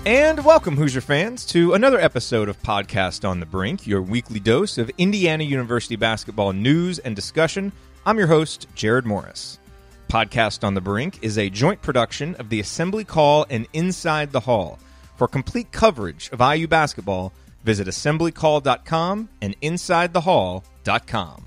And welcome, Hoosier fans, to another episode of Podcast on the Brink, your weekly dose of Indiana University basketball news and discussion. I'm your host, Jerod Morris. Podcast on the Brink is a joint production of the Assembly Call and Inside the Hall. For complete coverage of IU basketball, visit assemblycall.com and insidethehall.com.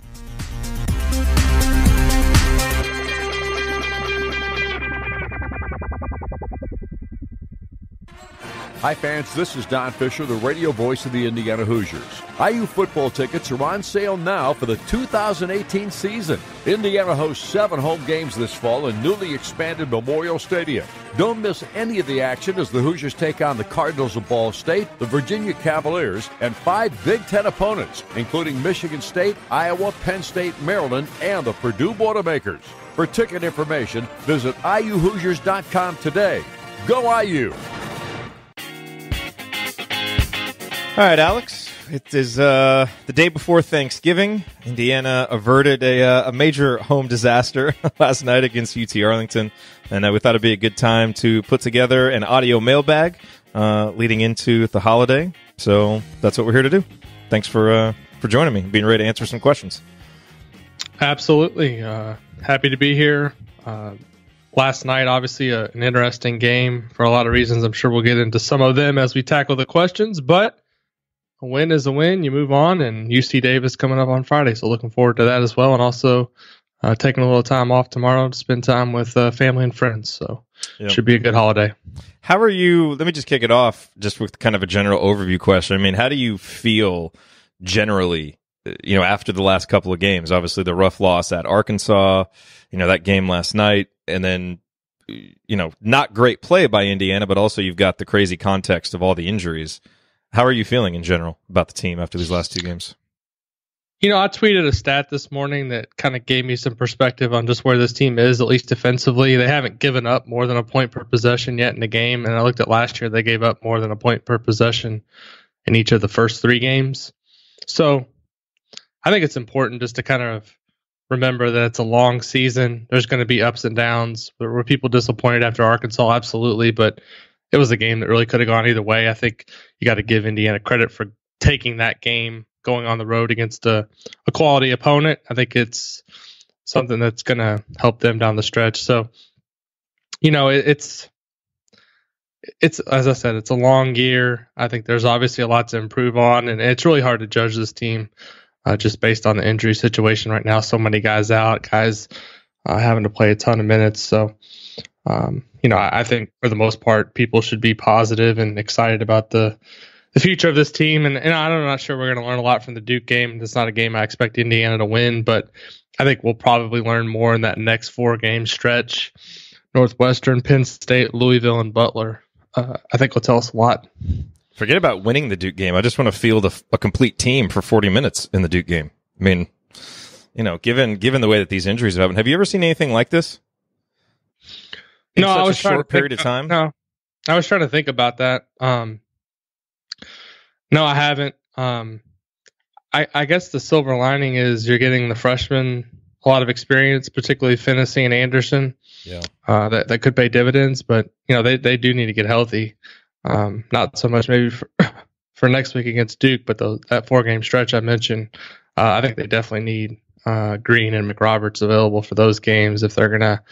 Hi fans, this is Don Fisher, the radio voice of the Indiana Hoosiers. IU football tickets are on sale now for the 2018 season. Indiana hosts 7 home games this fall in newly expanded Memorial Stadium. Don't miss any of the action as the Hoosiers take on the Cardinals of Ball State, the Virginia Cavaliers, and 5 Big Ten opponents, including Michigan State, Iowa, Penn State, Maryland, and the Purdue Boilermakers. For ticket information, visit IUHoosiers.com today. Go IU! All right, Alex, it is the day before Thanksgiving. Indiana averted a major home disaster last night against UT Arlington, and we thought it'd be a good time to put together an audio mailbag leading into the holiday. So that's what we're here to do. Thanks for joining me, being ready to answer some questions. Absolutely. Happy to be here. Last night, obviously, an interesting game for a lot of reasons. I'm sure we'll get into some of them as we tackle the questions, but a win is a win. You move on, and UC Davis coming up on Friday, so looking forward to that as well, and also taking a little time off tomorrow to spend time with family and friends, so It should be a good holiday. How are you? Let me just kick it off just with kind of a general overview question. I mean, how do you feel generally, after the last couple of games? Obviously, the rough loss at Arkansas, that game last night, and then, not great play by Indiana, but also you've got the crazy context of all the injuries. How are you feeling in general about the team after these last 2 games? I tweeted a stat this morning that kind of gave me some perspective on just where this team is, at least defensively. They haven't given up more than a point per possession yet in a game, and I looked at last year, they gave up more than a point per possession in each of the first 3 games. So I think it's important just to kind of remember that it's a long season. There's going to be ups and downs. Were people disappointed after Arkansas? Absolutely, but it was a game that really could have gone either way. I think you got to give Indiana credit for taking that game, going on the road against a quality opponent. I think it's something that's going to help them down the stretch. So, it's as I said, it's a long year. I think there's obviously a lot to improve on, and it's really hard to judge this team just based on the injury situation right now. So many guys out, guys having to play a ton of minutes. So, I think for the most part, people should be positive and excited about the future of this team. And I'm not sure we're going to learn a lot from the Duke game. It's not a game I expect Indiana to win, but I think we'll probably learn more in that next 4-game stretch. Northwestern, Penn State, Louisville, and Butler. I think will tell us a lot. Forget about winning the Duke game. I just want to field a complete team for 40 minutes in the Duke game. I mean, given the way that these injuries have happened, have you ever seen anything like this? In such a short period of time? No, I was trying to think about that. No, I haven't. I guess the silver lining is you're getting the freshmen a lot of experience, particularly Finney and Anderson. Yeah, that could pay dividends, but they do need to get healthy. Not so much maybe for next week against Duke, but that 4-game stretch I mentioned, I think they definitely need Green and McRoberts available for those games if they're gonna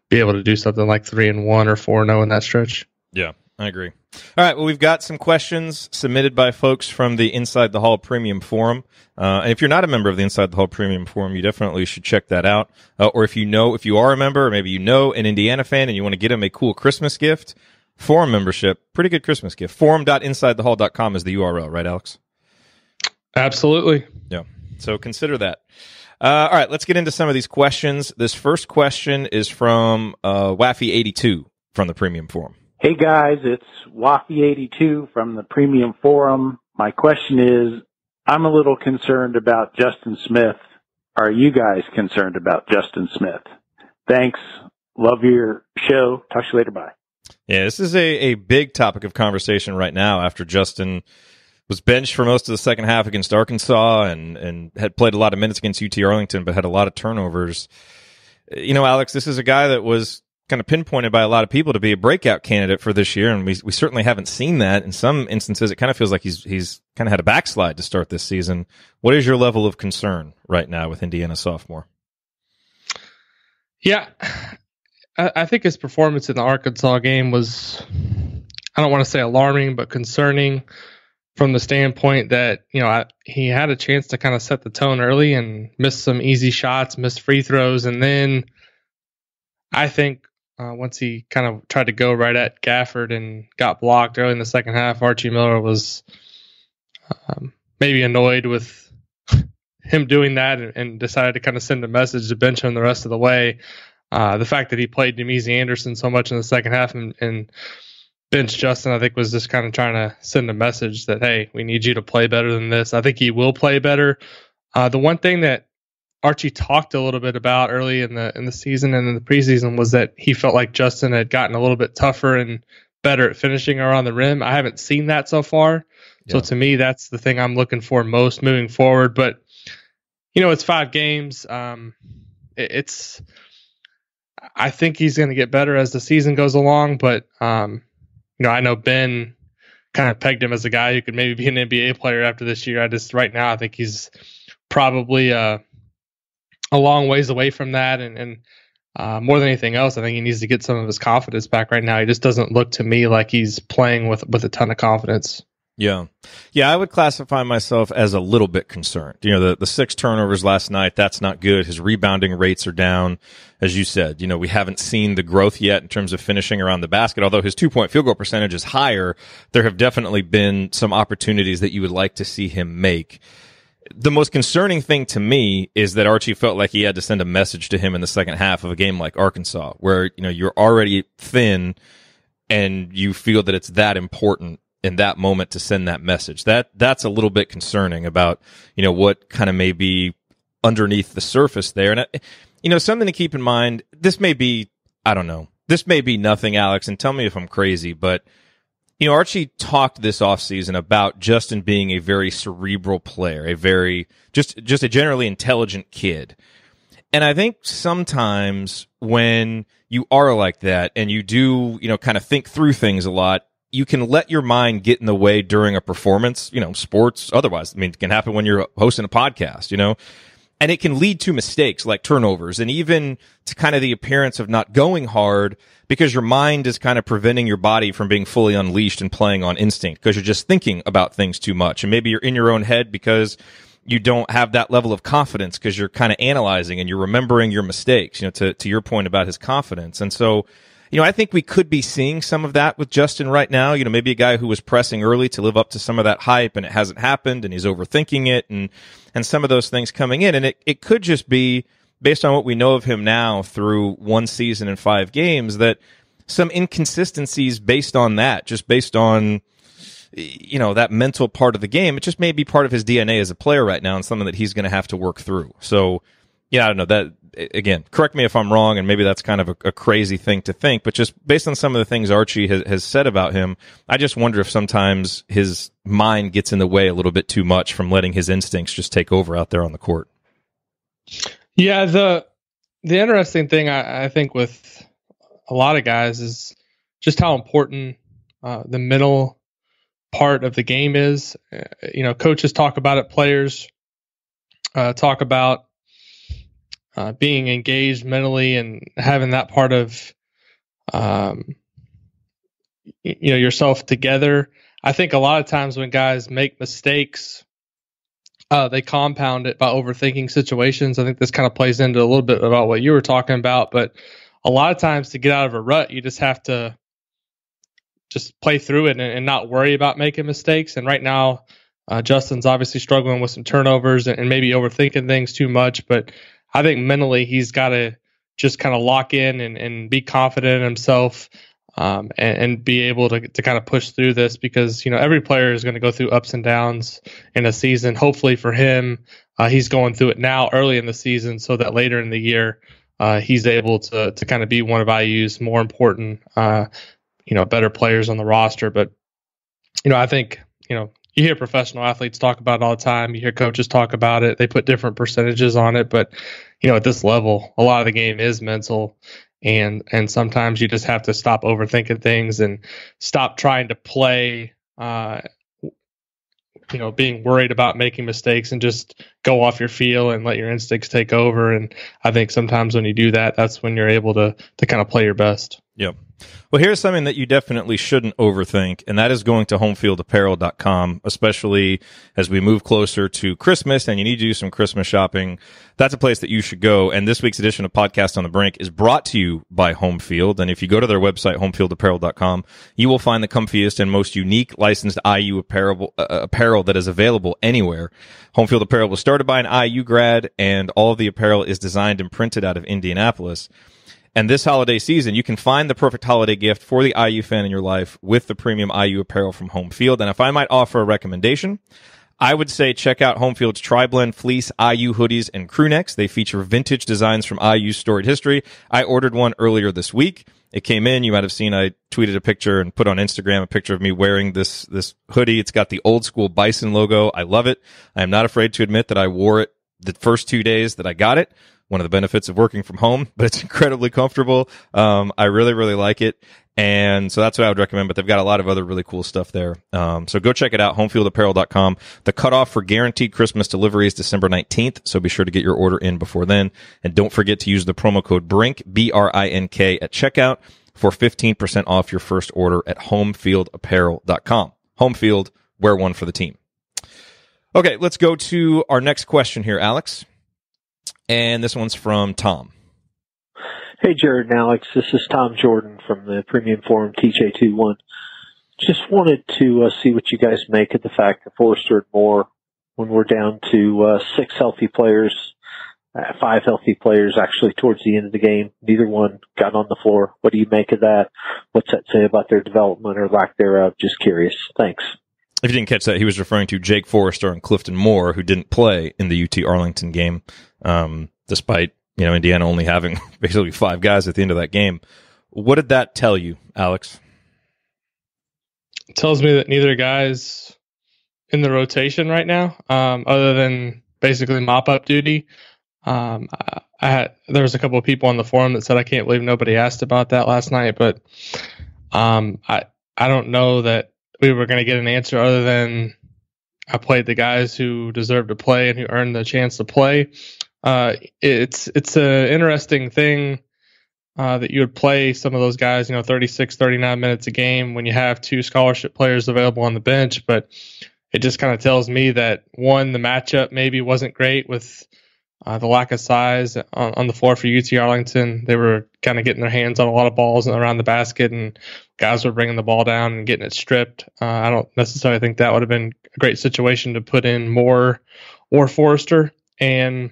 be able to do something like 3-1 or 4-0 in that stretch. Yeah, I agree. All right, well, we've got some questions submitted by folks from the Inside the Hall Premium Forum. And if you're not a member of the Inside the Hall Premium Forum, you definitely should check that out. Or if you are a member, or maybe an Indiana fan and you want to get them a cool Christmas gift, forum membership, pretty good Christmas gift. Forum.insidethehall.com is the URL, right, Alex? Absolutely. Yeah, so consider that. All right, let's get into some of these questions. This first question is from Waffy82 from the Premium Forum. Hey guys, it's Waffy82 from the Premium Forum. My question is, I'm a little concerned about Justin Smith. Are you guys concerned about Justin Smith? Thanks. Love your show. Talk to you later. Bye. Yeah, this is a big topic of conversation right now after Justin was benched for most of the second half against Arkansas and had played a lot of minutes against UT Arlington, but had a lot of turnovers. Alex, this is a guy that was kind of pinpointed by a lot of people to be a breakout candidate for this year, and we certainly haven't seen that. In some instances, it kind of feels like he's kind of had a backslide to start this season. What is your level of concern right now with Indiana sophomore? Yeah, I think his performance in the Arkansas game was, I don't want to say alarming, but concerning from the standpoint that, he had a chance to kind of set the tone early and missed some easy shots, missed free throws. And then I think once he kind of tried to go right at Gafford and got blocked early in the second half, Archie Miller was maybe annoyed with him doing that and decided to kind of send a message to bench him the rest of the way. The fact that he played Demezy Anderson so much in the second half and bench Justin, I think, was just kind of trying to send a message that, hey, we need you to play better than this. I think he will play better. The one thing that Archie talked a little bit about early in the season and in the preseason was that he felt like Justin had gotten a little bit tougher and better at finishing around the rim. I haven't seen that so far. Yeah. So to me, that's the thing I'm looking for most moving forward. But, it's 5 games. I think he's going to get better as the season goes along, but I know Ben kind of pegged him as a guy who could maybe be an NBA player after this year. Right now, I think he's probably a long ways away from that. And more than anything else, I think he needs to get some of his confidence back right now. He just doesn't look to me like he's playing with a ton of confidence. Yeah. Yeah, I would classify myself as a little bit concerned. The 6 turnovers last night, that's not good. His rebounding rates are down. As you said, we haven't seen the growth yet in terms of finishing around the basket. Although his 2-point field goal percentage is higher, there have definitely been some opportunities that you would like to see him make. The most concerning thing to me is that Archie felt like he had to send a message to him in the second half of a game like Arkansas, where, you're already thin and you feel that it's that important in that moment to send that message. That's a little bit concerning about, what kind of may be underneath the surface there. And, something to keep in mind, this may be, I don't know, this may be nothing, Alex, and tell me if I'm crazy, but, Archie talked this offseason about Justin being a very cerebral player, a very, just a generally intelligent kid. And I think sometimes when you are like that and you do, kind of think through things a lot, you can let your mind get in the way during a performance, sports, otherwise. I mean, it can happen when you're hosting a podcast, and it can lead to mistakes like turnovers and even to kind of the appearance of not going hard because your mind is kind of preventing your body from being fully unleashed and playing on instinct because you're just thinking about things too much. And maybe you're in your own head because you don't have that level of confidence because you're kind of analyzing and you're remembering your mistakes, to your point about his confidence. And so, I think we could be seeing some of that with Justin right now. Maybe a guy who was pressing early to live up to some of that hype and it hasn't happened and he's overthinking it and some of those things coming in. And it could just be, based on what we know of him now through 1 season and 5 games, that some inconsistencies based on that, just based on, that mental part of the game. It just may be part of his DNA as a player right now and something that he's going to have to work through. So, I don't know that. Again, correct me if I'm wrong, and maybe that's kind of a crazy thing to think, but just based on some of the things Archie has said about him, I just wonder if sometimes his mind gets in the way a little bit too much from letting his instincts just take over out there on the court. Yeah, the interesting thing I think with a lot of guys is just how important the mental part of the game is. Coaches talk about it, players talk about being engaged mentally and having that part of, yourself together. I think a lot of times when guys make mistakes, they compound it by overthinking situations. I think this kind of plays into a little bit about what you were talking about, but a lot of times to get out of a rut, you just have to just play through it and not worry about making mistakes. And right now, Justin's obviously struggling with some turnovers and maybe overthinking things too much, but I think mentally he's got to just kind of lock in and be confident in himself and be able to kind of push through this because, every player is going to go through ups and downs in a season. Hopefully for him, he's going through it now early in the season so that later in the year he's able to kind of be one of IU's more important, better players on the roster. But, I think, you hear professional athletes talk about it all the time. You hear coaches talk about it. They put different percentages on it. But, at this level, a lot of the game is mental. And sometimes you just have to stop overthinking things and stop trying to play, being worried about making mistakes, and just go off your feel and let your instincts take over. And I think sometimes when you do that, that's when you're able to kind of play your best. Yep. Well, here's something that you definitely shouldn't overthink, and that is going to homefieldapparel.com, especially as we move closer to Christmas and you need to do some Christmas shopping. That's a place that you should go. And this week's edition of Podcast on the Brink is brought to you by Homefield. And if you go to their website, homefieldapparel.com, you will find the comfiest and most unique licensed IU apparel that is available anywhere. Homefield Apparel was started by an IU grad, and all of the apparel is designed and printed out of Indianapolis. And this holiday season, you can find the perfect holiday gift for the IU fan in your life with the premium IU apparel from Homefield. And if I might offer a recommendation, I would say check out Homefield's Tri-Blend Fleece IU hoodies and crew necks. They feature vintage designs from IU's storied history. I ordered one earlier this week. It came in. You might have seen I tweeted a picture and put on Instagram a picture of me wearing this hoodie. It's got the old school Bison logo. I love it. I am not afraid to admit that I wore it the first 2 days that I got it. One of the benefits of working from home, but it's incredibly comfortable. I really, really like it. And so that's what I would recommend, but they've got a lot of other really cool stuff there. So go check it out, homefieldapparel.com. The cutoff for guaranteed Christmas delivery is December 19th, so be sure to get your order in before then. And don't forget to use the promo code BRINK, B-R-I-N-K, at checkout for 15% off your first order at homefieldapparel.com. Homefield, wear one for the team. Okay, let's go to our next question here, Alex. And this one's from Tom. Hey, Jerod and Alex. This is Tom Jordan from the Premium Forum TJ21. Just wanted to see what you guys make of the fact that Forrester and Moore, when we're down to 6 healthy players, 5 healthy players actually towards the end of the game, neither one got on the floor. What do you make of that? What's that say about their development or lack thereof? Just curious. Thanks. If you didn't catch that, he was referring to Jake Forrester and Clifton Moore, who didn't play in the UT Arlington game, despite Indiana only having basically 5 guys at the end of that game. What did that tell you, Alex? It tells me that neither guy's in the rotation right now, other than basically mop-up duty. There was a couple of people on the forum that said, I can't believe nobody asked about that last night, but I don't know that we were going to get an answer other than I played the guys who deserve to play and who earned the chance to play. It's an interesting thing that you would play some of those guys, 36, 39 minutes a game when you have 2 scholarship players available on the bench. But it just kind of tells me that, one, the matchup maybe wasn't great with the lack of size on the floor for UT Arlington. They were kind of getting their hands on a lot of balls around the basket, and guys were bringing the ball down and getting it stripped. I don't necessarily think that would have been a great situation to put in Moore or Forrester. And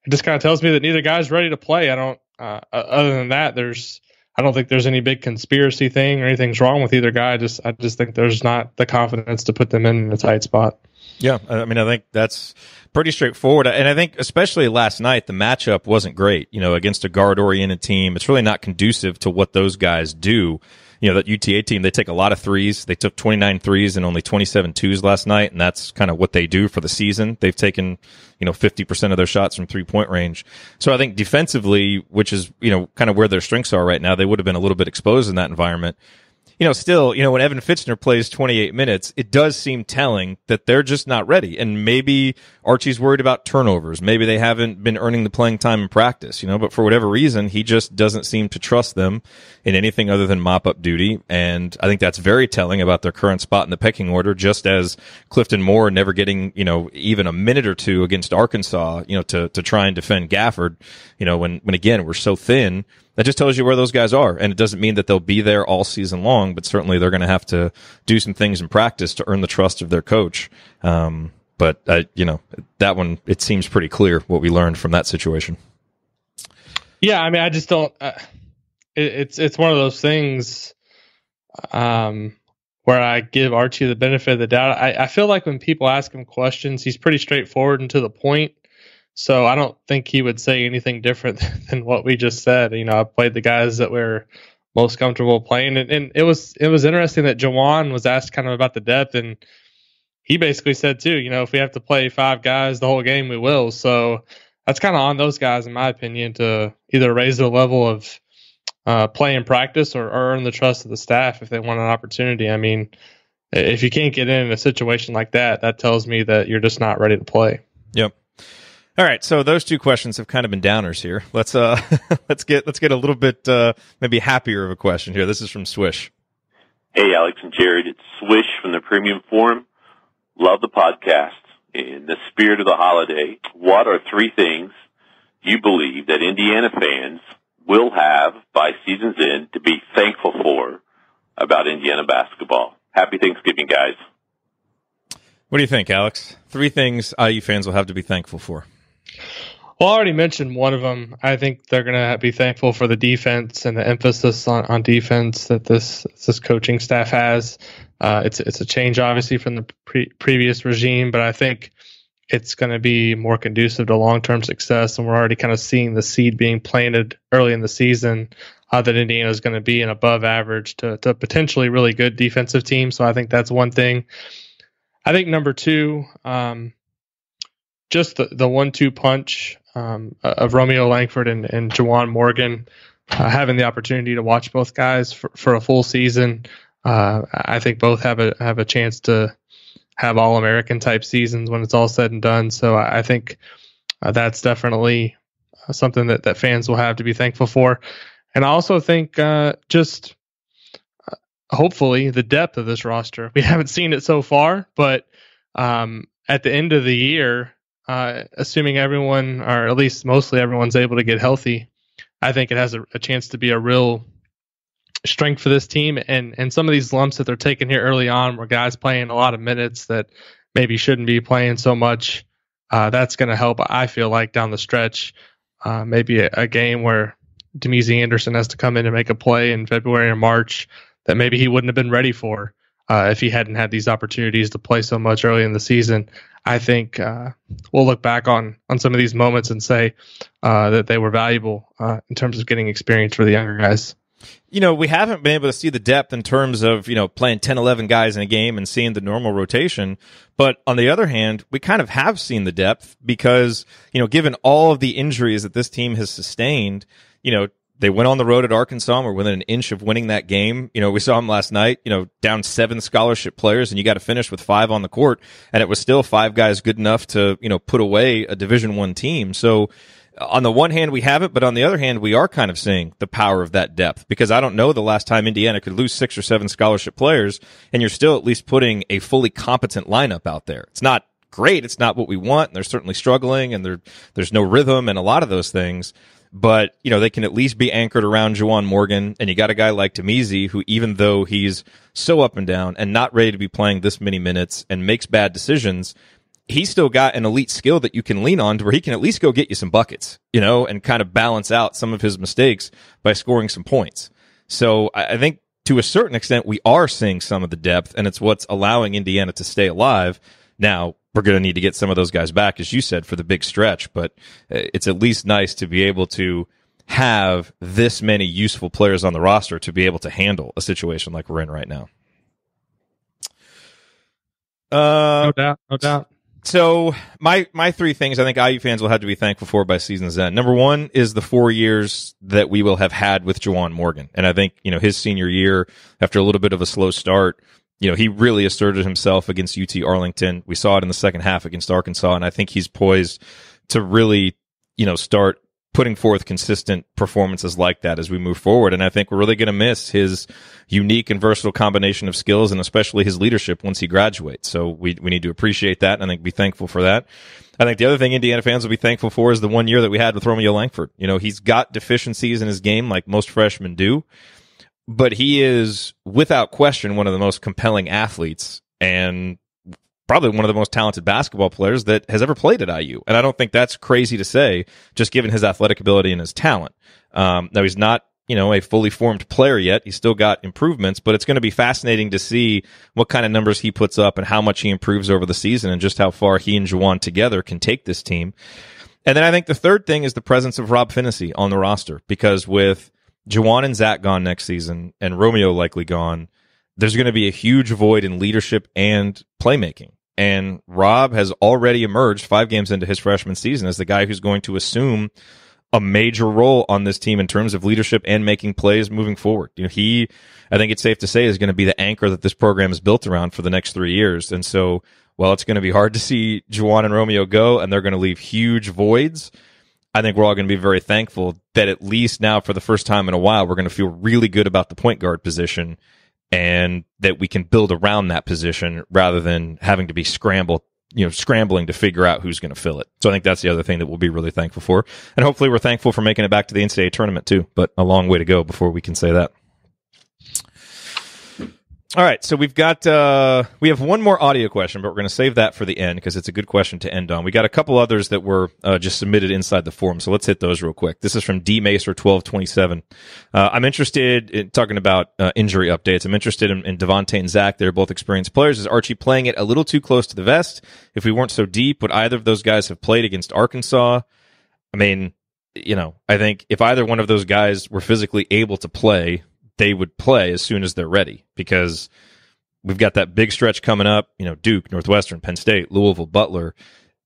it just kind of tells me that neither guy's ready to play. Other than that, I don't think there's any big conspiracy thing or anything's wrong with either guy. I just think there's not the confidence to put them in a tight spot. Yeah, I think that's pretty straightforward. And I think especially last night, the matchup wasn't great, against a guard-oriented team. It's really not conducive to what those guys do. That UTA team, they take a lot of threes. They took 29 threes and only 27 twos last night, and that's kind of what they do for the season. They've taken, 50% of their shots from three-point range. So I think defensively, which is, kind of where their strengths are right now, they would have been a little bit exposed in that environment. Still, when Evan Fitzner plays 28 minutes, it does seem telling that they're just not ready. And maybe Archie's worried about turnovers. Maybe they haven't been earning the playing time in practice, but for whatever reason, he just doesn't seem to trust them in anything other than mop-up duty. And I think that's very telling about their current spot in the pecking order, just as Clifton Moore never getting, even a minute or two against Arkansas, to try and defend Gafford, when again, we're so thin. That just tells you where those guys are, and it doesn't mean that they'll be there all season long, but certainly they're going to have to do some things in practice to earn the trust of their coach. But that one, it seems pretty clear what we learned from that situation. Yeah, I just don't. It's one of those things where I give Archie the benefit of the doubt. I feel like when people ask him questions, he's pretty straightforward and to the point. So I don't think he would say anything different than what we just said. I played the guys that we're most comfortable playing. And it was interesting that Jawan was asked kind of about the depth, and he basically said too, if we have to play 5 guys the whole game, we will. So that's kind of on those guys, in my opinion, to either raise the level of play in practice or earn the trust of the staff if they want an opportunity. I mean, if you can't get in a situation like that, that tells me that you're just not ready to play. Yep. All right, so those two questions have kind of been downers here. Let's get a little bit maybe happier of a question here. This is from Swish. Hey, Alex and Jerod, it's Swish from the Premium Forum. Love the podcast. In the spirit of the holiday, what are 3 things you believe that Indiana fans will have by season's end to be thankful for about Indiana basketball? Happy Thanksgiving, guys. What do you think, Alex? 3 things IU fans will have to be thankful for. Well, I already mentioned one of them. I think they're going to be thankful for the defense and the emphasis on defense that this coaching staff has. It's a change, obviously, from the previous regime, but I think it's going to be more conducive to long-term success, and we're already kind of seeing the seed being planted early in the season that Indiana is going to be an above average to potentially really good defensive team. So I think that's one thing. I think number 2, just the 1-2 punch of Romeo Langford and Juwan Morgan, having the opportunity to watch both guys for a full season. I think both have a chance to have All-American type seasons when it's all said and done. So I think that's definitely something that fans will have to be thankful for. And I also think hopefully the depth of this roster. We haven't seen it so far, but at the end of the year, assuming everyone, or at least mostly everyone's able to get healthy, I think it has a chance to be a real strength for this team. And some of these lumps that they're taking here early on, where guys playing a lot of minutes that maybe shouldn't be playing so much, that's going to help, I feel like, down the stretch. Maybe a game where Demezy Anderson has to come in and make a play in February or March that maybe he wouldn't have been ready for if he hadn't had these opportunities to play so much early in the season. I think we'll look back on some of these moments and say that they were valuable in terms of getting experience for the younger guys. You know, we haven't been able to see the depth in terms of, playing 10, 11 guys in a game and seeing the normal rotation. But on the other hand, we kind of have seen the depth because, given all of the injuries that this team has sustained, they went on the road at Arkansas and were within an inch of winning that game. We saw them last night, down 7 scholarship players, and you got to finish with 5 on the court, and it was still 5 guys good enough to, put away a Division I team. So on the one hand, we haven't, but on the other hand, we are kind of seeing the power of that depth, because I don't know the last time Indiana could lose 6 or 7 scholarship players, and you're still at least putting a fully competent lineup out there. It's not great. It's not what we want. And they're certainly struggling, and there's no rhythm and a lot of those things. But, they can at least be anchored around Juwan Morgan, and you got a guy like Demezy, who, even though he's so up and down and not ready to be playing this many minutes and makes bad decisions, he's still got an elite skill that you can lean on to where he can at least go get you some buckets, and kind of balance out some of his mistakes by scoring some points. So I think to a certain extent, we are seeing some of the depth, and it's what's allowing Indiana to stay alive. Now, we're going to need to get some of those guys back, as you said, for the big stretch, but it's at least nice to be able to have this many useful players on the roster to be able to handle a situation like we're in right now. No doubt. So my 3 things I think IU fans will have to be thankful for by season's end. Number 1 is the 4 years that we will have had with Juwan Morgan. And I think, his senior year, after a little bit of a slow start, he really asserted himself against UT Arlington. We saw it in the second half against Arkansas, and I think he's poised to really, start putting forth consistent performances like that as we move forward. And I think we're really going to miss his unique and versatile combination of skills, and especially his leadership once he graduates. So we need to appreciate that, and I think be thankful for that. I think the other thing Indiana fans will be thankful for is the 1 year that we had with Romeo Langford. He's got deficiencies in his game like most freshmen do, but he is, without question, one of the most compelling athletes and probably one of the most talented basketball players that has ever played at IU. And I don't think that's crazy to say, just given his athletic ability and his talent. Now, he's not, a fully formed player yet. He's still got improvements, but it's going to be fascinating to see what kind of numbers he puts up and how much he improves over the season and just how far he and Juwan together can take this team. And then I think the third thing is the presence of Rob Finney on the roster, because with Juwan and Zach gone next season and Romeo likely gone, there's going to be a huge void in leadership and playmaking. And Rob has already emerged 5 games into his freshman season as the guy who's going to assume a major role on this team in terms of leadership and making plays moving forward. He, I think it's safe to say, is going to be the anchor that this program is built around for the next 3 years. And so, while it's going to be hard to see Juwan and Romeo go, and they're going to leave huge voids, I think we're all going to be very thankful that at least now, for the first time in a while, we're going to feel really good about the point guard position, and that we can build around that position rather than having to be scrambling to figure out who's going to fill it. So I think that's the other thing that we'll be really thankful for. And hopefully we're thankful for making it back to the NCAA tournament too, but a long way to go before we can say that. All right, so we have one more audio question, but we're going to save that for the end because it's a good question to end on. We got a couple others that were just submitted inside the forum, so let's hit those real quick. This is from DMacer1227. I'm interested in talking about injury updates. I'm interested in Devonte and Zach. They're both experienced players. Is Archie playing it a little too close to the vest? If we weren't so deep, would either of those guys have played against Arkansas? I mean, I think if either one of those guys were physically able to play, they would play as soon as they're ready, because we've got that big stretch coming up, Duke, Northwestern, Penn State, Louisville, Butler.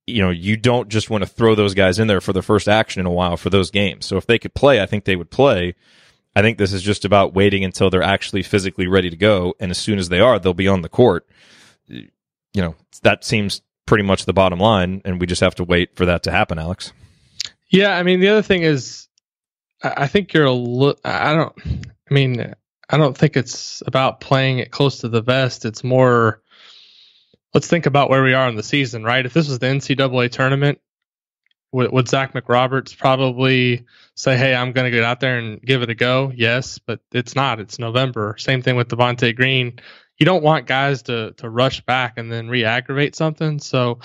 You don't just want to throw those guys in there for the first action in a while for those games. So if they could play, I think they would play. I think this is just about waiting until they're actually physically ready to go. And as soon as they are, they'll be on the court. That seems pretty much the bottom line. And we just have to wait for that to happen, Alex. Yeah. I mean, the other thing is, I think I don't think it's about playing it close to the vest. It's more, let's think about where we are in the season, right? If this was the NCAA tournament, would Zach McRoberts probably say, hey, I'm going to get out there and give it a go? Yes, but it's not. It's November. Same thing with Devonte Green. You don't want guys to rush back and then re-aggravate something. So,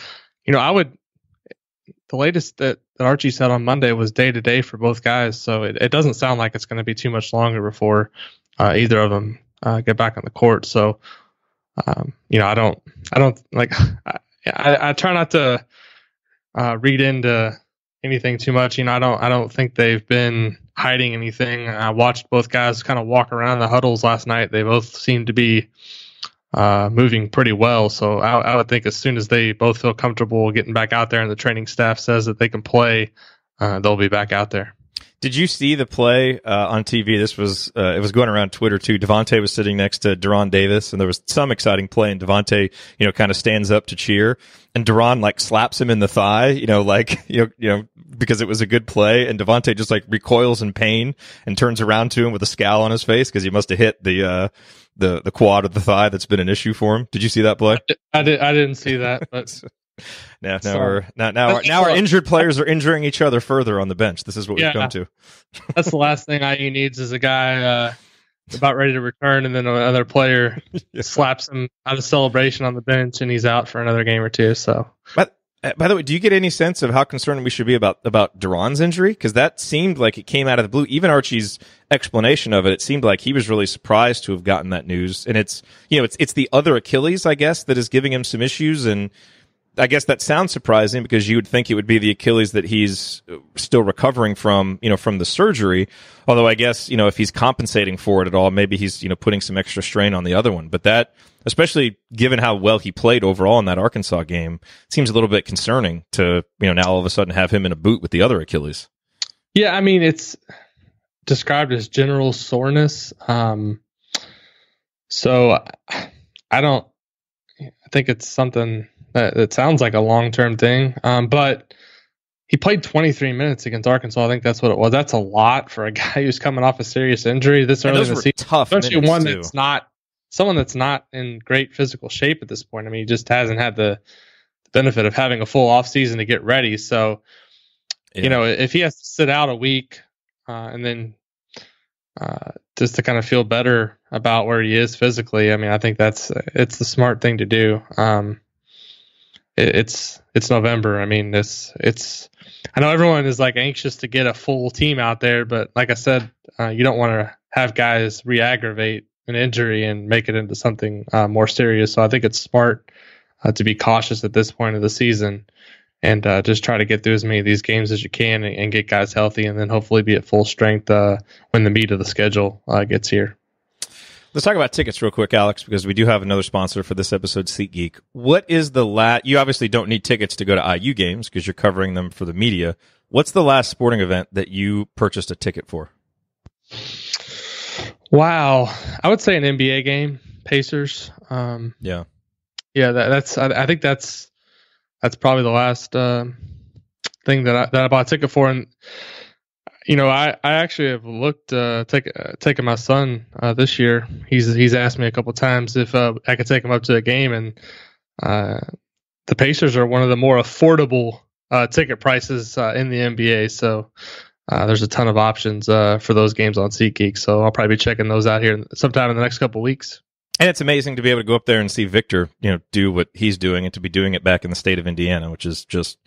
the latest that Archie said on Monday was day-to-day for both guys. So it doesn't sound like it's going to be too much longer before either of them get back on the court. So, I try not to read into anything too much. I don't think they've been hiding anything. I watched both guys kind of walk around the huddles last night. They both seem to be moving pretty well. So I would think as soon as they both feel comfortable getting back out there and the training staff says that they can play, they'll be back out there. Did you see the play on TV? This was it was going around Twitter too. Devonte was sitting next to Deron Davis, and there was some exciting play, and Devonte, kind of stands up to cheer, and Deron slaps him in the thigh, because it was a good play, and Devonte just recoils in pain and turns around to him with a scowl on his face because he must have hit the quad of the thigh that's been an issue for him. Did you see that play? I didn't see that, but. Now our injured players are injuring each other further on the bench. This is what we've come to. That's the last thing IU needs is a guy about ready to return, and then another player slaps him out of celebration on the bench, and he's out for another game or two. So, but by the way, do you get any sense of how concerned we should be about Deron's injury? Because that seemed like it came out of the blue. Even Archie's explanation of it seemed like he was really surprised to have gotten that news. And it's the other Achilles, I guess, that is giving him some issues. And I guess that sounds surprising because you would think it would be the Achilles that he's still recovering from, from the surgery. Although I guess, if he's compensating for it at all, maybe he's, putting some extra strain on the other one. But that, especially given how well he played overall in that Arkansas game, seems a little bit concerning to, now all of a sudden have him in a boot with the other Achilles. Yeah, I mean, it's described as general soreness. So I think it's something that sounds like a long-term thing, but he played 23 minutes against Arkansas. I think that's what it was. That's a lot for a guy who's coming off a serious injury this early in the season. Tough, especially one that's someone that's not in great physical shape at this point. I mean, he just hasn't had the benefit of having a full off season to get ready. So, if he has to sit out a week and then just to kind of feel better about where he is physically, I mean, I think it's the smart thing to do. It's November. I mean, I know everyone is anxious to get a full team out there, but like I said, you don't want to have guys re-aggravate an injury and make it into something more serious. So I think it's smart to be cautious at this point of the season and just try to get through as many of these games as you can and get guys healthy, and then hopefully be at full strength when the meat of the schedule gets here. Let's talk about tickets real quick, Alex, because we do have another sponsor for this episode, SeatGeek. What is you obviously don't need tickets to go to IU games because you're covering them for the media. What's the last sporting event that you purchased a ticket for? Wow. I would say an NBA game, Pacers. Yeah. That's. I think that's probably the last thing that I bought a ticket for. And I actually have looked taking my son this year. He's asked me a couple times if I could take him up to a game, and the Pacers are one of the more affordable ticket prices in the NBA. So there's a ton of options for those games on SeatGeek. So I'll probably be checking those out here sometime in the next couple of weeks. And it's amazing to be able to go up there and see Victor, do what he's doing, and to be doing it back in the state of Indiana, which is just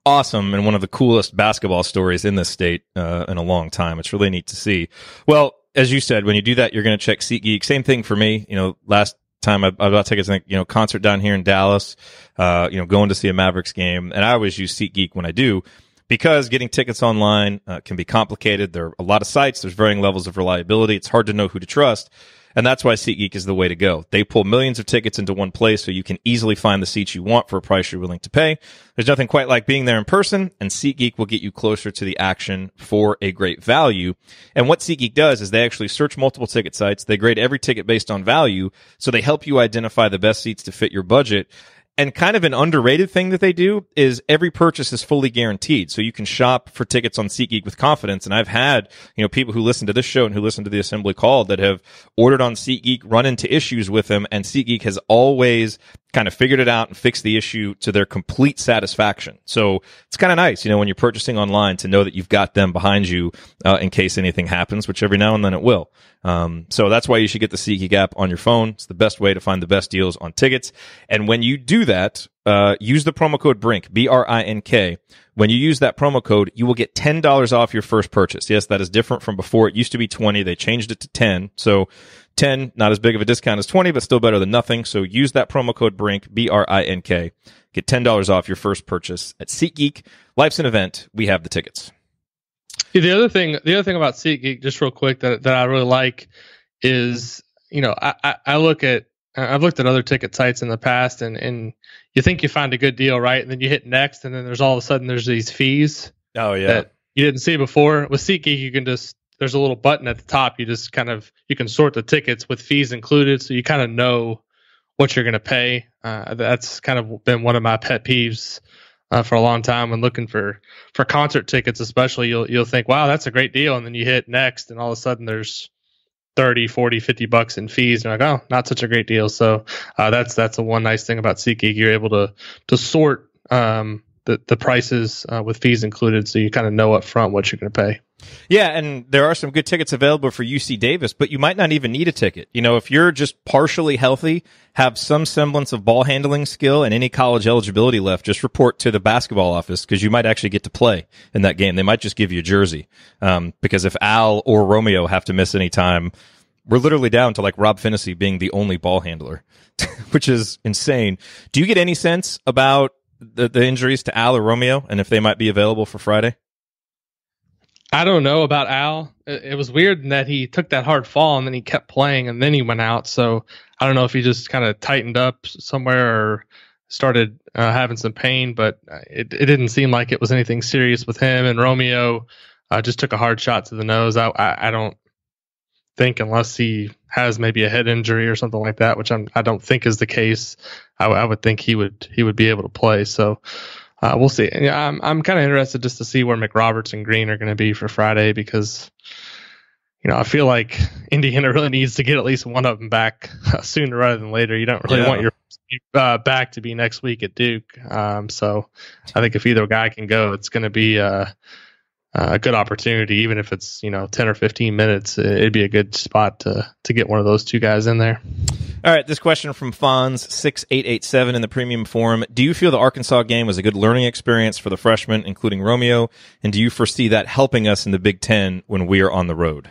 awesome and one of the coolest basketball stories in this state in a long time. It's really neat to see. Well, as you said, when you do that, you're going to check SeatGeek. Same thing for me. Last time I bought tickets, concert down here in Dallas, going to see a Mavericks game, and I always use SeatGeek when I do, because getting tickets online can be complicated. There are a lot of sites. There's varying levels of reliability. It's hard to know who to trust. And that's why SeatGeek is the way to go. They pull millions of tickets into one place so you can easily find the seats you want for a price you're willing to pay. There's nothing quite like being there in person, and SeatGeek will get you closer to the action for a great value. And what SeatGeek does is they actually search multiple ticket sites. They grade every ticket based on value, so they help you identify the best seats to fit your budget. And kind of an underrated thing that they do is every purchase is fully guaranteed. So you can shop for tickets on SeatGeek with confidence. And I've had, people who listen to this show and who listen to the Assembly Call that have ordered on SeatGeek run into issues with them. And SeatGeek has always kind of figured it out and fixed the issue to their complete satisfaction. So it's kind of nice, when you're purchasing online, to know that you've got them behind you in case anything happens, which every now and then it will. So that's why you should get the SeatGeek app on your phone. It's the best way to find the best deals on tickets. And when you do that, use the promo code BRINK, BRINK. When you use that promo code, you will get $10 off your first purchase. Yes, that is different from before. It used to be 20. They changed it to 10. So 10, not as big of a discount as 20, but still better than nothing. So use that promo code BRINK, BRINK. Get $10 off your first purchase at SeatGeek. Life's an event. We have the tickets. The other thing about SeatGeek, just real quick, that I really like is, I've looked at other ticket sites in the past, and you think you find a good deal, right? And then you hit next, and then there's all of a sudden there's these fees. Oh yeah, that you didn't see before. With SeatGeek, you can there's a little button at the top. You can sort the tickets with fees included, so you kind of know what you're going to pay. That's kind of been one of my pet peeves for a long time when looking for concert tickets, especially. You'll think, wow, that's a great deal, and then you hit next, and all of a sudden there's $30, $40, $50 in fees, and you're like, oh, not such a great deal. So that's the one nice thing about SeatGeek. You're able to sort the prices with fees included, so you kind of know up front what you're going to pay. Yeah, and there are some good tickets available for UC Davis, but you might not even need a ticket. If you're just partially healthy, have some semblance of ball handling skill and any college eligibility left, just report to the basketball office, because you might actually get to play in that game. They might just give you a jersey. Because if Al or Romeo have to miss any time, we're literally down to like Rob Finney being the only ball handler, which is insane. Do you get any sense about the injuries to Al or Romeo and if they might be available for Friday? I don't know about Al. It was weird in that he took that hard fall and then he kept playing and then he went out. So I don't know if he just kind of tightened up somewhere or started having some pain, but it didn't seem like it was anything serious with him. And Romeo just took a hard shot to the nose. I don't think, unless he has maybe a head injury or something like that, which I don't think is the case, I would think he would be able to play. So we'll see. Yeah, I'm kind of interested just to see where McRoberts and Green are going to be for Friday, because I feel like Indiana really needs to get at least one of them back sooner rather than later. You don't really want your back to be next week at Duke. So I think if either guy can go, it's going to be a good opportunity. Even if it's 10 or 15 minutes, it'd be a good spot to get one of those two guys in there. All right, this question from Fonz6887 in the Premium Forum. Do you feel the Arkansas game was a good learning experience for the freshmen, including Romeo? And do you foresee that helping us in the Big Ten when we are on the road?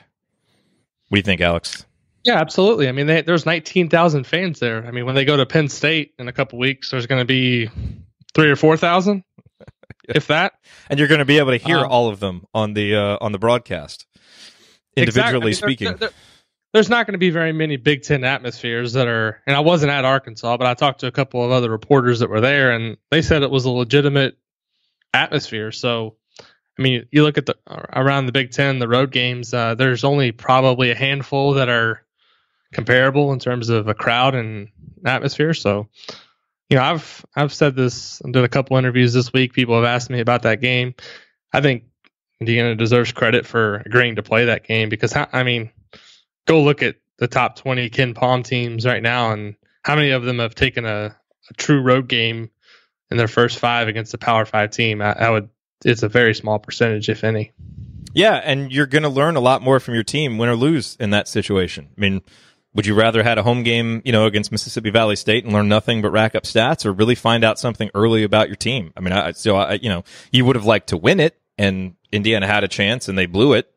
What do you think, Alex? Yeah, absolutely. I mean, there's 19,000 fans there. I mean, when they go to Penn State in a couple weeks, there's going to be 3,000 or 4,000, if that. And you're going to be able to hear all of them on the broadcast, individually speaking. There's not going to be very many Big Ten atmospheres that are, and I wasn't at Arkansas, but I talked to a couple of other reporters that were there, and they said it was a legitimate atmosphere. So I mean, you look at around the Big Ten, the road games, there's only probably a handful that are comparable in terms of a crowd and atmosphere. So, I've said this, I did a couple interviews this week. People have asked me about that game. I think Indiana deserves credit for agreeing to play that game because, go look at the top 20 Ken Palm teams right now, and how many of them have taken a true road game in their first 5 against a Power 5 team? It's a very small percentage, if any. Yeah, and you're going to learn a lot more from your team, win or lose, in that situation. I mean, would you rather had a home game, against Mississippi Valley State and learn nothing but rack up stats, or really find out something early about your team? I mean, you would have liked to win it, and Indiana had a chance, and they blew it,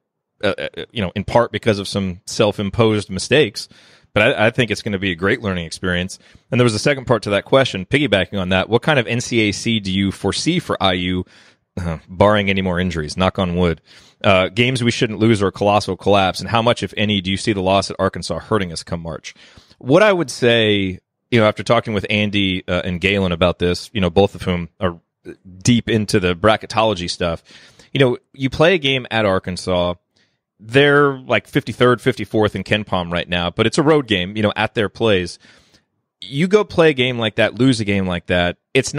in part because of some self-imposed mistakes. But I think it's going to be a great learning experience. And there was a second part to that question, piggybacking on that. What kind of NCAC do you foresee for IU, barring any more injuries, knock on wood? Games we shouldn't lose or a colossal collapse, and how much, if any, do you see the loss at Arkansas hurting us come March? What I would say, after talking with Andy and Galen about this, both of whom are deep into the bracketology stuff, you play a game at Arkansas. They're like 53rd, 54th in Ken Palm right now, but it's a road game, at their place. You go play a game like that, lose a game like that, it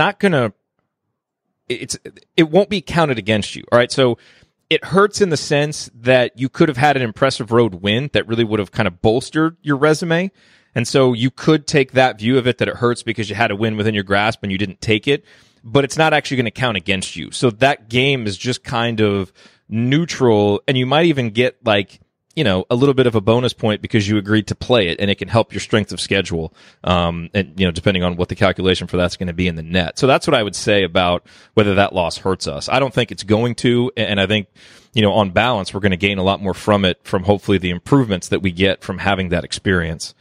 won't be counted against you. All right. So it hurts in the sense that you could have had an impressive road win that really would have kind of bolstered your resume. And so you could take that view of it, that it hurts because you had a win within your grasp and you didn't take it, but it's not actually going to count against you. So that game is just kind of neutral, and you might even get a little bit of a bonus point because you agreed to play it, and it can help your strength of schedule, and depending on what the calculation for that's going to be in the net. So that's what I would say about whether that loss hurts us. I don't think it's going to, and I think on balance we're going to gain a lot more from it, from hopefully the improvements that we get from having that experience.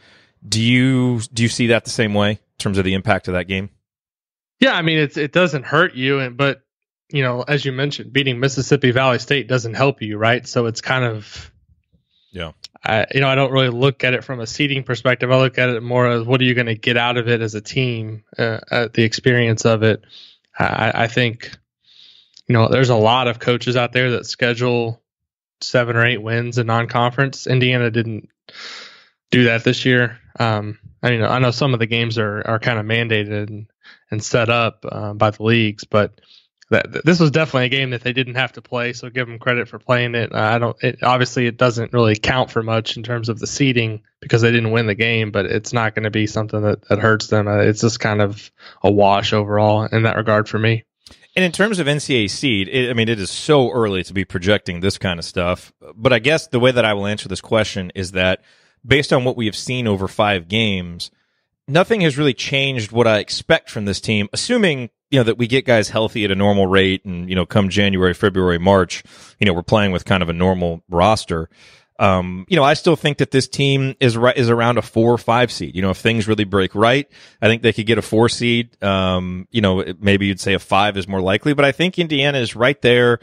Do you see that the same way in terms of the impact of that game? Yeah, I mean it doesn't hurt you, but as you mentioned, beating Mississippi Valley State doesn't help you, right? So it's kind of, I don't really look at it from a seeding perspective. I look at it more as what are you going to get out of it as a team, the experience of it. I think, there's a lot of coaches out there that schedule 7 or 8 wins in non-conference. Indiana didn't do that this year. I know some of the games are kind of mandated and set up by the leagues, but this was definitely a game that they didn't have to play, so give them credit for playing it. Obviously, it doesn't really count for much in terms of the seeding because they didn't win the game, but it's not going to be something that hurts them. It's just kind of a wash overall in that regard for me. And in terms of NCAA seed, it is so early to be projecting this kind of stuff. But I guess the way that I will answer this question is that based on what we have seen over 5 games, nothing has really changed what I expect from this team, assuming that we get guys healthy at a normal rate, and come January, February, March, we're playing with kind of a normal roster. I still think that this team is around a 4 or 5 seed. If things really break right, I think they could get a 4 seed. Maybe you'd say a 5 is more likely, but I think Indiana is right there,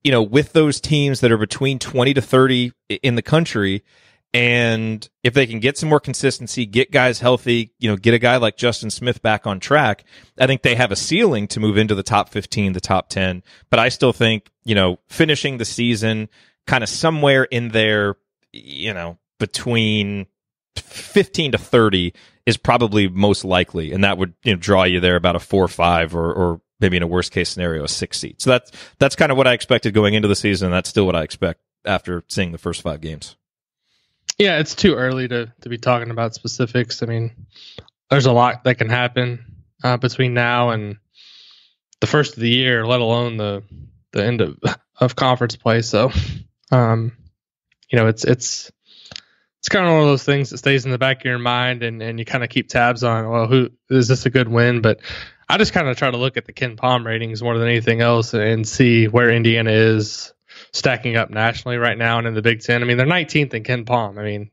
with those teams that are between 20 to 30 in the country. And if they can get some more consistency, get guys healthy, get a guy like Justin Smith back on track, I think they have a ceiling to move into the top 15, the top 10. But I still think, finishing the season kind of somewhere in there, between 15 to 30 is probably most likely. And that would draw you there about a 4 or 5 or maybe in a worst case scenario, a 6 seed. So that's kind of what I expected going into the season. And that's still what I expect after seeing the first 5 games. Yeah, it's too early to be talking about specifics. I mean, there's a lot that can happen between now and the first of the year, let alone the end of conference play. So, it's kind of one of those things that stays in the back of your mind, and you kind of keep tabs on, well, who is this a good win? But I just kind of try to look at the Ken Palm ratings more than anything else and see where Indiana is stacking up nationally right now and in the Big Ten. I mean, they're 19th in Ken Palm. I mean,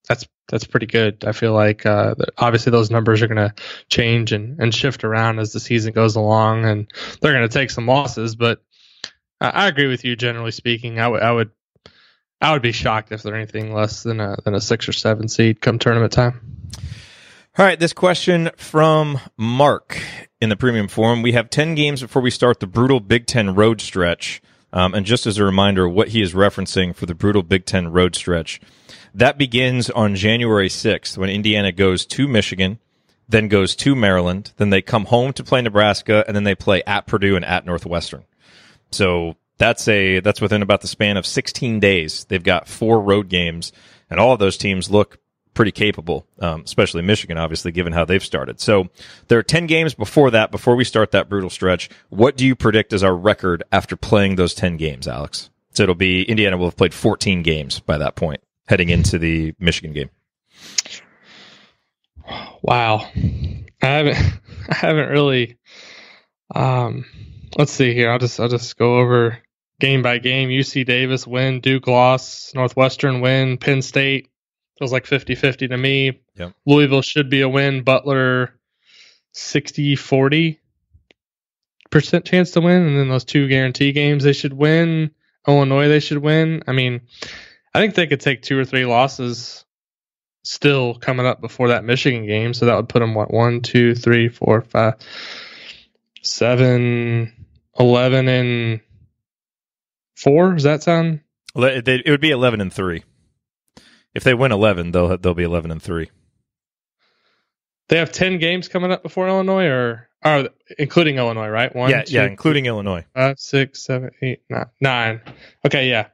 that's pretty good. I feel like obviously those numbers are going to change and shift around as the season goes along, and they're going to take some losses. But I agree with you. Generally speaking, I would be shocked if they're anything less than a 6 or 7 seed come tournament time. All right, this question from Mark in the Premium Forum. We have 10 games before we start the brutal Big Ten road stretch. And just as a reminder, what he is referencing for the brutal Big Ten road stretch, that begins on January 6th when Indiana goes to Michigan, then goes to Maryland, then they come home to play Nebraska, and then they play at Purdue and at Northwestern. So that's within about the span of 16 days. They've got 4 road games, and all of those teams look pretty capable, especially Michigan, obviously, given how they've started. So there are 10 games before that, before we start that brutal stretch. What do you predict is our record after playing those 10 games, Alex? So it'll be Indiana will have played 14 games by that point, heading into the Michigan game. Wow. I haven't really, let's see here. I'll just go over game by game. UC Davis win, Duke loss, Northwestern win, Penn State feels like 50-50 to me. Yep. Louisville should be a win. Butler 60-40% chance to win. And then those 2 guarantee games they should win. Illinois they should win. I mean, I think they could take 2 or 3 losses still coming up before that Michigan game. So that would put them, 1, 2, 3, 4, 5, 7, 11 and 4. Does that sound? It would be 11-3. If they win 11, they'll be 11-3. They have 10 games coming up before Illinois, or including Illinois, right? 1, 2, including Illinois. 5, 6, 7, 8, 9. Okay, yeah.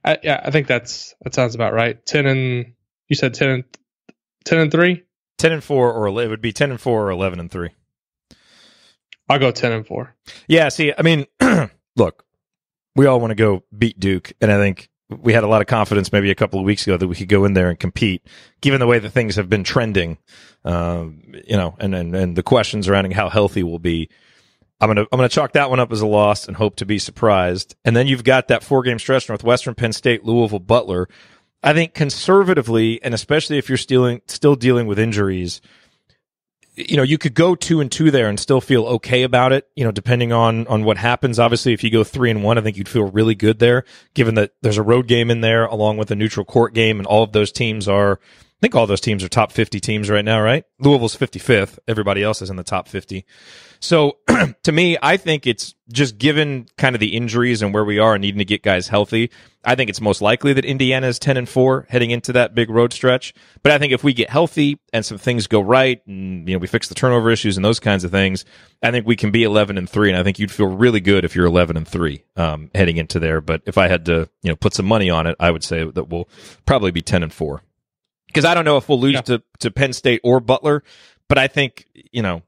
I think that sounds about right. 10 and you said 10 and 3? 10-4, or it would be 10-4 or 11-3. I'll go 10-4. Yeah, see, I mean, look, we all want to go beat Duke, and I think we had a lot of confidence maybe a couple of weeks ago that we could go in there and compete, given the way that things have been trending, and the questions surrounding how healthy we'll be. I'm gonna chalk that one up as a loss and hope to be surprised. And then you've got that 4-game stretch: Northwestern, Penn State, Louisville, Butler. I think conservatively, and especially if you're still dealing with injuries, you could go 2-2 there and still feel okay about it, depending on what happens. Obviously, if you go 3-1, I think you'd feel really good there, given that there's a road game in there along with a neutral court game, and all those teams are top 50 teams right now, right? Louisville's 55th. Everybody else is in the top 50. So to me, I think it's just given kind of the injuries and where we are and needing to get guys healthy, I think it's most likely that Indiana is 10-4 heading into that big road stretch. But I think if we get healthy and some things go right and, we fix the turnover issues and those kinds of things, I think we can be 11-3. And I think you'd feel really good if you're 11-3, heading into there. But if I had to, put some money on it, I would say that we'll probably be 10-4. Because I don't know if we'll lose to Penn State or Butler, but I think,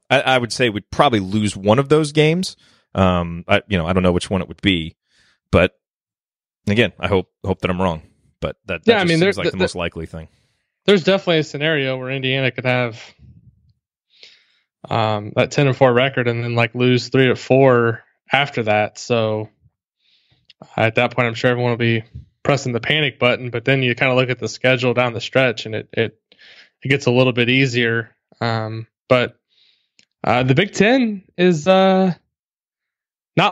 I would say we'd probably lose one of those games. I don't know which one it would be, but again, I hope that I'm wrong. But that seems like the most likely thing. There's definitely a scenario where Indiana could have that 10-4 record and then lose 3 or 4 after that. So at that point, I'm sure everyone will be pressing the panic button. But then you kind of look at the schedule down the stretch, and it gets a little bit easier. But the Big Ten is not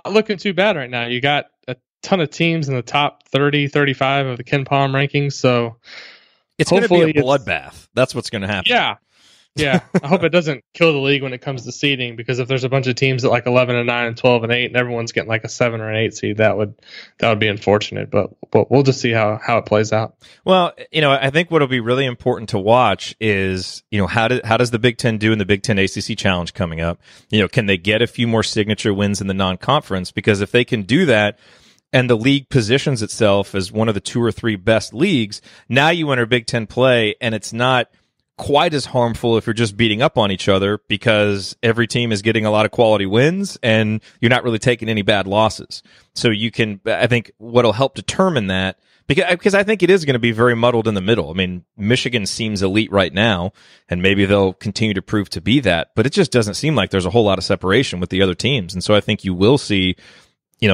looking too bad right now. You got a ton of teams in the top 30, 35 of the Ken Palm rankings. So it's going to be a bloodbath. That's what's going to happen. Yeah. I hope it doesn't kill the league when it comes to seeding, because if there's a bunch of teams at 11-9 and 12-8 and everyone's getting a 7 or an 8 seed, that would be unfortunate. But we'll just see how it plays out. Well, I think what'll be really important to watch is, how does the Big Ten do in the Big Ten ACC Challenge coming up? Can they get a few more signature wins in the non-conference? Because if they can do that, and the league positions itself as one of the 2 or 3 best leagues, now you enter Big Ten play, and it's not quite as harmful if you're just beating up on each other, because every team is getting a lot of quality wins and you're not really taking any bad losses. So I think what'll help determine that, because I think it is going to be very muddled in the middle. I mean, Michigan seems elite right now, and maybe they'll continue to prove to be that, but it just doesn't seem like there's a whole lot of separation with the other teams. And so I think you will see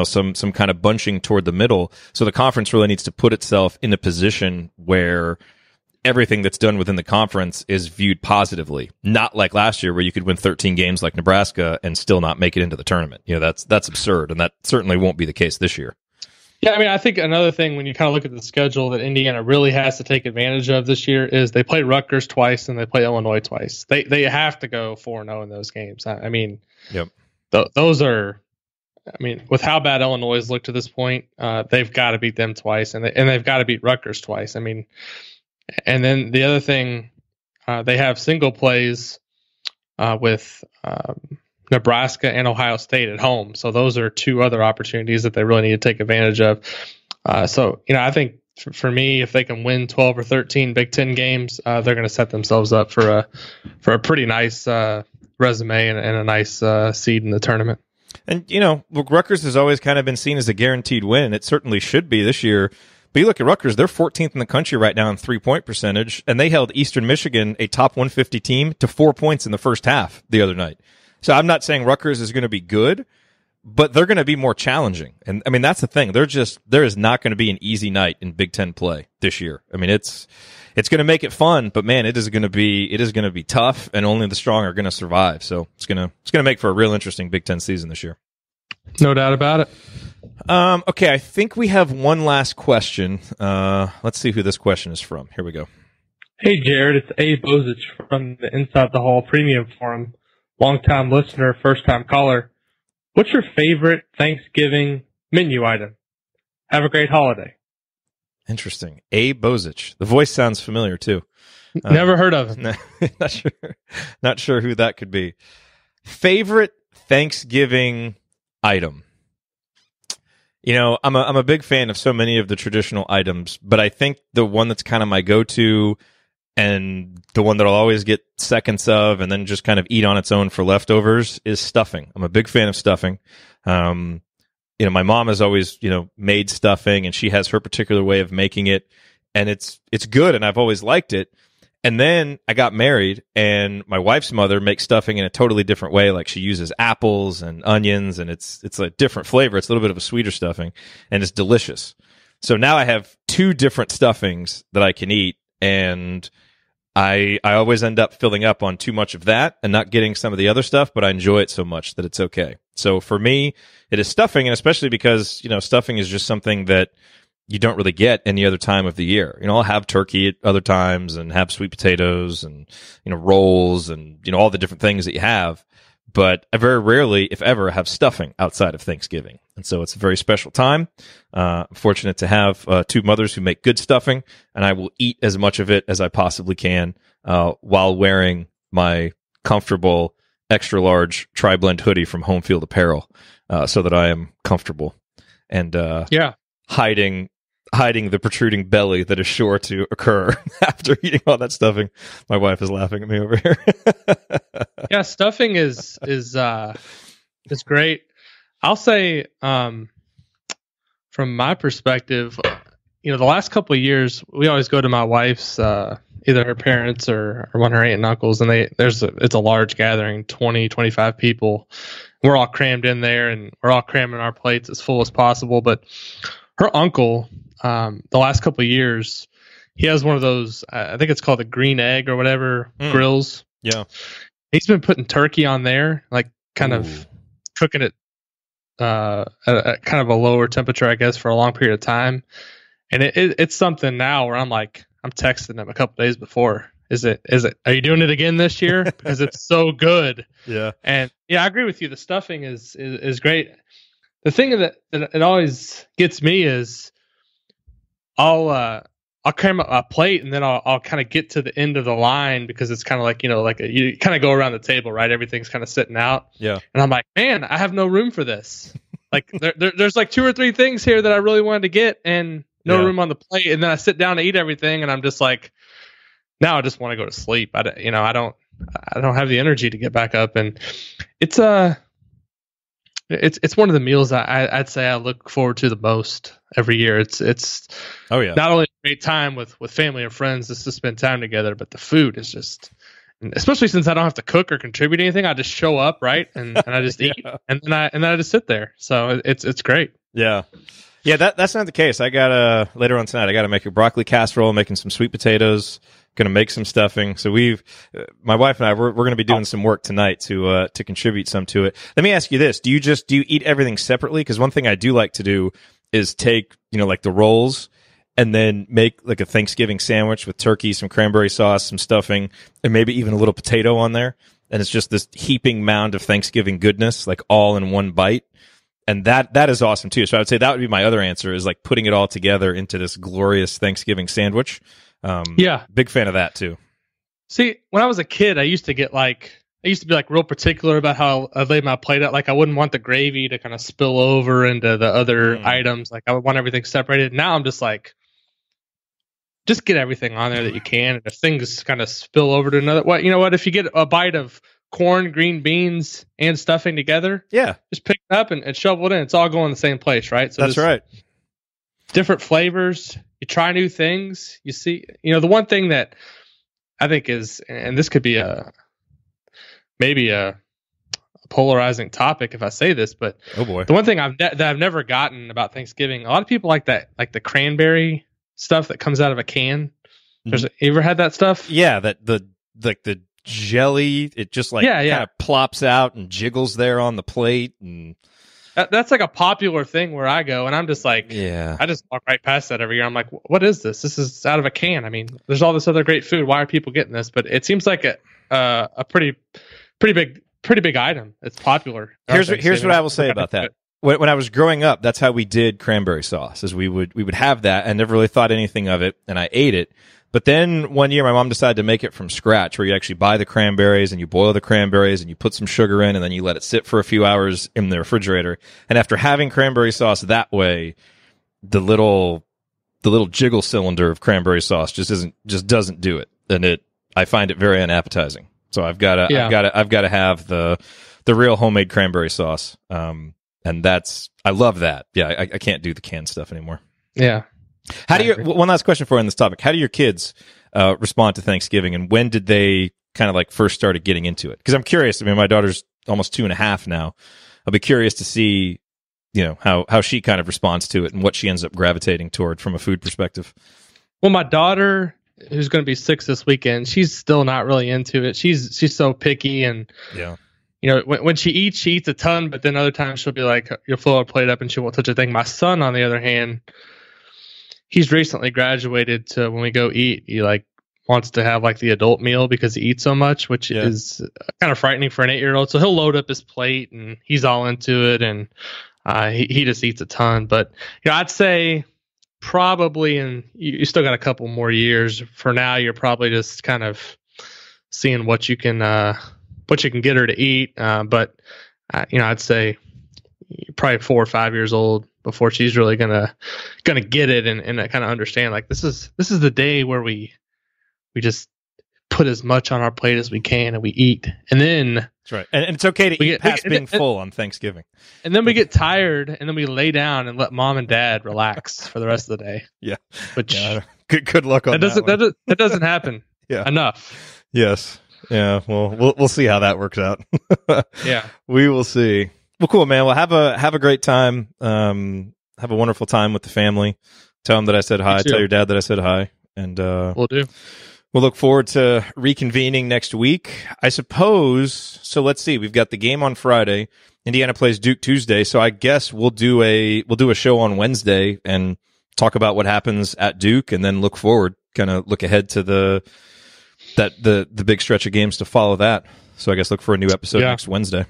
some kind of bunching toward the middle. So the conference really needs to put itself in a position where everything that's done within the conference is viewed positively, not like last year where you could win 13 games like Nebraska and still not make it into the tournament. That's absurd, and that certainly won't be the case this year. Yeah, I mean, I think another thing when you kind of look at the schedule that Indiana really has to take advantage of this year is they play Rutgers twice and they play Illinois twice. They have to go 4-0 in those games. I mean, yep. Those are I mean, with how bad Illinois has looked to this point, they've got to beat them twice, and they've got to beat Rutgers twice. I mean, and then the other thing, they have single plays with Nebraska and Ohio State at home. So those are two other opportunities that they really need to take advantage of. So, I think for me, if they can win 12 or 13 Big Ten games, they're going to set themselves up for a pretty nice resume and a nice seed in the tournament. And, look, Rutgers has always kind of been seen as a guaranteed win. It certainly should be this year. But you look at Rutgers, they're 14th in the country right now in 3-point percentage, and they held Eastern Michigan, a top 150 team, to 4 points in the first half the other night. So I'm not saying Rutgers is going to be good, but they're going to be more challenging. And, I mean, that's the thing. There is not going to be an easy night in Big Ten play this year. I mean, it's going to make it fun, but, man, it is going to be tough, and only the strong are going to survive. So it's going to make for a real interesting Big Ten season this year. No doubt about it. Okay, I think we have one last question. Let's see who this question is from. Here we go. Hey, Jerod, it's Bozich from the Inside the Hall Premium Forum. Long-time listener, first-time caller. What's your favorite Thanksgiving menu item? Have a great holiday. Interesting. Bozich. The voice sounds familiar, too. Never heard of him. Not sure who that could be. Favorite Thanksgiving item? I'm a big fan of so many of the traditional items, but I think the one that's kind of my go-to and the one that I'll always get seconds of and then just kind of eat on its own for leftovers is stuffing. I'm a big fan of stuffing. My mom has always, made stuffing, and she has her particular way of making it, and it's good, and I've always liked it. And then I got married, and my wife's mother makes stuffing in a totally different way. Like, she uses apples and onions, and it's a different flavor. It's a little bit of a sweeter stuffing, and it's delicious. So now I have two different stuffings that I can eat, and I always end up filling up on too much of that and not getting some of the other stuff, but I enjoy it so much that it's okay. So for me, it is stuffing, and especially because, stuffing is just something that you don't really get any other time of the year. I'll have turkey at other times and have sweet potatoes and, rolls and, all the different things that you have. But I very rarely, if ever, have stuffing outside of Thanksgiving. And so it's a very special time. I'm fortunate to have two mothers who make good stuffing, and I will eat as much of it as I possibly can while wearing my comfortable extra large tri-blend hoodie from Home Field Apparel so that I am comfortable and hiding the protruding belly that is sure to occur after eating all that stuffing. My wife is laughing at me over here. Yeah, stuffing is great. I'll say, from my perspective, the last couple of years, we always go to my wife's, either her parents or one of her aunt and uncles, and it's a large gathering, 20, 25 people. We're all crammed in there, and we're all cramming our plates as full as possible. But her uncle, the last couple of years, he has one of those, I think it's called a green egg or whatever, grills. Yeah. He's been putting turkey on there, like kind of cooking it at kind of a lower temperature, I guess, for a long period of time. And it's something now where I'm texting him a couple days before. Are you doing it again this year? Because it's so good. Yeah. And yeah, I agree with you. The stuffing is great. The thing that it always gets me is I'll cram a plate, and then I'll kind of get to the end of the line, because it's kind of like, you kind of go around the table, right? Everything's kind of sitting out. Yeah. And I'm like, man, I have no room for this. Like there's like 2 or 3 things here that I really wanted to get, and no room on the plate. And then I sit down to eat everything, and I'm just like, now I just want to go to sleep. I don't have the energy to get back up. And it's one of the meals I'd say I look forward to the most every year. It's not only a great time with family and friends just to spend time together, but the food is just, especially since I don't have to cook or contribute anything, I just show up, right, and I just eat, and then I just sit there. So it's great. Yeah. Yeah, that's not the case. I got later on tonight, I got to make a broccoli casserole, making some sweet potatoes, going to make some stuffing. So my wife and I, we're going to be doing some work tonight to contribute some to it. Let me ask you this. Do you eat everything separately? Because one thing I do like to do is take, like the rolls, and then make like a Thanksgiving sandwich with turkey, some cranberry sauce, some stuffing, and maybe even a little potato on there. And it's just this heaping mound of Thanksgiving goodness, like all in one bite. And that is awesome too. So I would say that would be my other answer, is like putting it all together into this glorious Thanksgiving sandwich. Big fan of that too. See, when I was a kid, I used to be like real particular about how I laid my plate out. Like I wouldn't want the gravy to kind of spill over into the other items. Like I would want everything separated. Now I'm just like, just get everything on there that you can. And if things kind of spill over to another, you know what? If you get a bite of corn, green beans, and stuffing together, just pick it up and shovel it in. It's all going in the same place, right? So that's right. Different flavors. You try new things. You see, the one thing that I think is, and this could be maybe a polarizing topic if I say this, but oh boy, the one thing that I've never gotten about Thanksgiving, a lot of people like that, like the cranberry stuff that comes out of a can. You ever had that stuff? Yeah, the jelly, it just kind of plops out and jiggles there on the plate, and that's like a popular thing where I go, and I'm just like, I just walk right past that every year. I'm like, what is this? This is out of a can. I mean, there's all this other great food. Why are people getting this? But it seems like a pretty big item. It's popular. Here's what I will say about that. When I was growing up, that's how we did cranberry sauce. Is we would have that and never really thought anything of it, and I ate it. But then one year, my mom decided to make it from scratch, where you actually buy the cranberries and you boil the cranberries and you put some sugar in, and then you let it sit for a few hours in the refrigerator. And after having cranberry sauce that way, the little jiggle cylinder of cranberry sauce just doesn't do it, and I find it very unappetizing. So I've got to have the real homemade cranberry sauce, and I love that. Yeah, I can't do the canned stuff anymore. Yeah. One last question for you on this topic. How do your kids respond to Thanksgiving, and when did they kind of like first started getting into it? Because I'm curious. I mean, my daughter's almost 2.5 now. I'll be curious to see, how she kind of responds to it and what she ends up gravitating toward from a food perspective. Well, my daughter, who's going to be 6 this weekend, she's still not really into it. She's so picky, and when she eats a ton, but then other times she'll be like, you'll fill her plate up and she won't touch a thing. My son, on the other hand, he's recently graduated to when we go eat, he like wants to have like the adult meal because he eats so much, which is kind of frightening for an 8-year-old. So he'll load up his plate and he's all into it, and he just eats a ton. But I'd say probably, and you still got a couple more years. For now, you're probably just kind of seeing what you can get her to eat. But I'd say probably 4 or 5 years old before she's really gonna get it and kind of understand, like, this is the day where we just put as much on our plate as we can and we eat, and then that's right, and it's okay to eat past being full on Thanksgiving, and then we get tired and then we lay down and let mom and dad relax for the rest of the day. Which good luck on that. That doesn't happen enough. Yes. Yeah, well, we'll see how that works out. Yeah, we will see. Well, cool, man. Well, have a great time. Have a wonderful time with the family. Tell them that I said hi. Tell your dad that I said hi, and we'll do. We'll look forward to reconvening next week, I suppose. So let's see. We've got the game on Friday. Indiana plays Duke Tuesday, so I guess we'll do a show on Wednesday and talk about what happens at Duke, and then look forward, kind of look ahead to the big stretch of games to follow that. So I guess look for a new episode next Wednesday.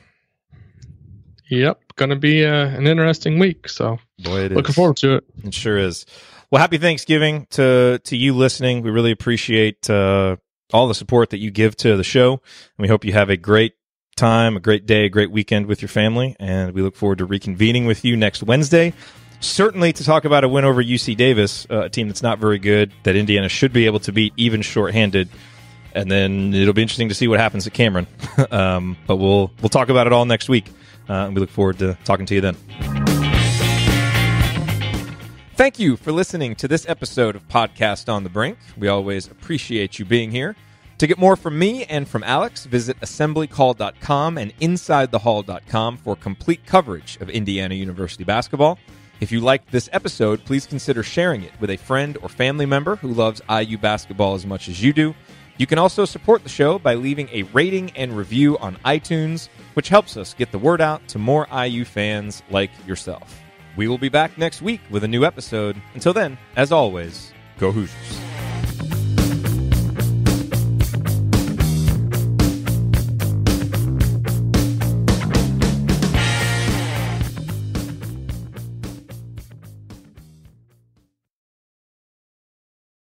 Yep, going to be an interesting week. So looking forward to it. It sure is. Well, happy Thanksgiving to you listening. We really appreciate all the support that you give to the show, and we hope you have a great time, a great day, a great weekend with your family, and we look forward to reconvening with you next Wednesday, certainly to talk about a win over UC Davis, a team that's not very good, that Indiana should be able to beat even shorthanded. And then it'll be interesting to see what happens at Cameron. But we'll talk about it all next week. And we look forward to talking to you then. Thank you for listening to this episode of Podcast on the Brink. We always appreciate you being here. To get more from me and from Alex, visit assemblycall.com and insidethehall.com for complete coverage of Indiana University basketball. If you liked this episode, please consider sharing it with a friend or family member who loves IU basketball as much as you do. You can also support the show by leaving a rating and review on iTunes, which helps us get the word out to more IU fans like yourself. We will be back next week with a new episode. Until then, as always, go Hoosiers.